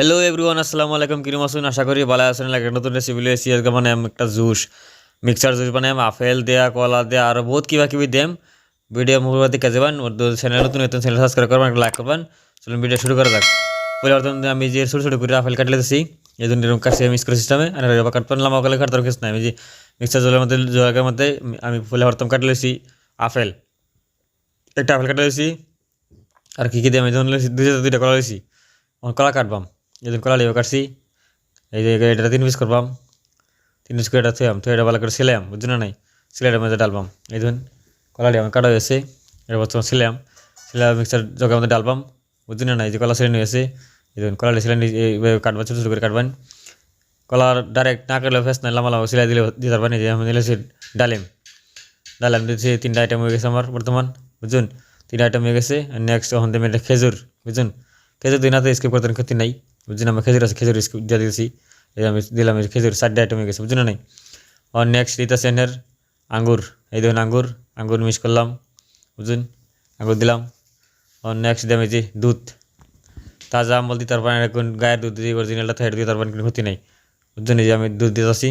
Hello everyone, আসসালামু আলাইকুম। কিরম আছেন? আশা করি ভালো আছেন। লাগে নতুন রেসিপি এসেছি আজকে। মানে একটা জুস, মিক্সার জুস বানাই, আপেল দেয়া, কলা দেয়া আর বহুত কিবা কিবি দেম। ভিডিও মুভি দেখে যাবেন। ওর চ্যানেল নতুন নতুন চ্যানেল সাবস্ক্রাইব করবেন, একটা লাইক করবেন। চলুন ভিডিও শুরু করা যাক। পরিবর্তন আমি যে ছোটো ছোটো করে আপেল কাটলে দিচ্ছি, এই জন্য এরকম কাছে মিক্স করে সিস্টেমে আর কাটবেন। লাম্বা কালে কাটতে কিছু নাই। আমি যে মিক্সার জলের মধ্যে আমি ফুলে হরতম কাটলে দিচ্ছি আপেল, একটা আপেল কাটলে দিচ্ছি। আর কী কী দিয়ে আমি ধরুন দুইটা কলা দিয়েছি। কলা কাটবাম, এই কলা লিও কাটছি। এই যে এটা 3 পিস করবাম, 3 পিস করে এটা থুয়াম, থুয়ে এটা ভালো করে সিলাম, বুঝছো না নাই? সিলাইটার মধ্যে ডালবাম। এই ধরুন কলাটি আমার কাটা হয়েছে, এটা বর্তমান সিলাম, মিক্সার জগের মধ্যে ডালবাম, বুঝছো না নাই? যে কলা সিলানো হয়েছে, এই ধরুন কলাটি সিলাই এইভাবে কাটবেন, ছোটো ছোটো করে কাটবেন। কলার ডাইরেক্ট না কাটলে ফেস নাই, লাম্বা লাম্বা সিলাই দিলে দিতে পারবেন। এই যে আমি দিলেছি ডালিম, ডালিম দিয়েছি। 3টা আইটেম হয়ে গেছে আমার বর্তমান, বুঝুন? 3টা আইটেম হয়ে গেছে। নেক্সট ওখান থেকে এটা খেজুর, বুঝুন? খেজুর দিন হাতে স্কিপ করতেন, ক্ষতি নাই, বুঝছেন? আমার খেজুর আছে, খেজুর স্কিপ দিয়ে দিয়েছি। এই আমি দিলাম খেজুর। 4টা আইটেম হয়ে গেছে, বুঝুন না নাই? আর নেক্সট দিতেছে এনের আঙ্গুর। এই ধরুন আঙ্গুর, আঙ্গুর মিক্স করলাম, বুঝুন? আঙ্গুর দিলাম। আর নেক্সট দিলাম এই যে দুধ, তাজা আমল দিতে পারবেন, এখন গায়ের দুধ দিয়ে অরিজিনালটা হেঁটে দিতে পারবেন, কোনো ক্ষতি নাই, বুঝছেন? এই যে আমি দুধ দিতেছি।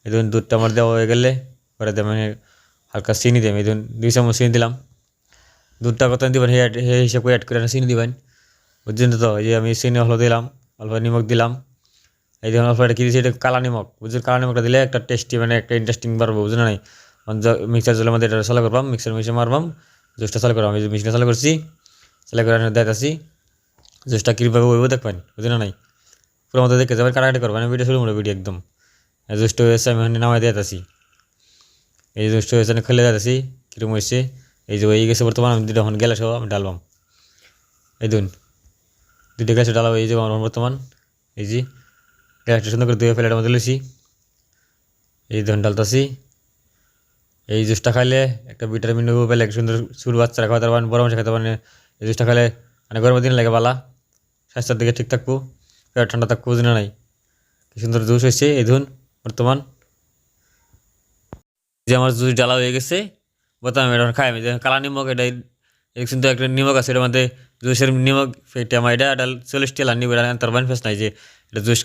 এই ধরুন দুধটা আমার দেওয়া হয়ে গেলে পরে দেবেন হালকা চিনি দেবেন। এই ধরুন 2 চামচ চিনি দিলাম। দুধটা কত দিবেন সেই হিসাব করে অ্যাড করে চিনি দিবেন, বুঝছেন তো? এই যে আমি চিনি অল্প দিলাম, অল্প নিমখ দিলাম। এই ধরুন অল্প এটা কী দিয়েছি, এটা কালা নিমখ, বুঝছেন? কালা নিমখটা দিলে একটা টেস্টি, মানে একটা ইন্টারেস্টিং বাড়বো, বুঝলেন নাই? মিক্সার জলের মধ্যে এটা চালু করবাম, মিক্সার মিশে মারবাম, জুসটা চালু করবাম। এই যে মেশিনটা চালু করছি, চালু করে দেখাচ্ছি জুসটা কীভাবে হইব দেখবেন, বুঝলেন নাই? পুরো মতো দেখে যাবেন, কাটাকাটি করবেন। ভিডিও শুরু করবো, ভিডিও একদম জুসটা হয়েছে আমি নামাই দিয়ে যাচ্ছি। এই জুসটা হয়েছে খেলে যাচ্ছি কীরকম হয়েছে। এই যে হয়ে গেছে বর্তমান। আমি যখন গেলে সব আমি ডালবাম। এই ধরুন 2টা গ্যাসে ডালা এই যে আমার বর্তমান। এই যে গ্যাসটা সুন্দর করে ধুয়ে ফেলে এটার মধ্যে লুছি। এই ধরুন ডালতাছি। এই জুসটা খাইলে একটা ভিটামিন পেলে সুন্দর, ছোটো বাচ্চারা খাওয়াতে পারবেন, বড় মানুষ খেতে পারেন। এই জুসটা খাইলে মানে গরমের দিন লাগে বালা, স্বাস্থ্যের দিকে ঠিক থাকবো, পেট ঠান্ডা থাকবো, বুঝি না নাই? কি সুন্দর জুস হয়েছে এই ধরুন বর্তমান। যে আমার জুস ডালা হয়ে গেছে বর্তমান, এটা খাই আমি। কালা নিমখ, এটা কিন্তু একটা নিমখ আছে এটার মধ্যে, জুসের নিমখ। এটা আমার এটা 40 টা নিব, এটা তার ফেস নাই যে এটা জুস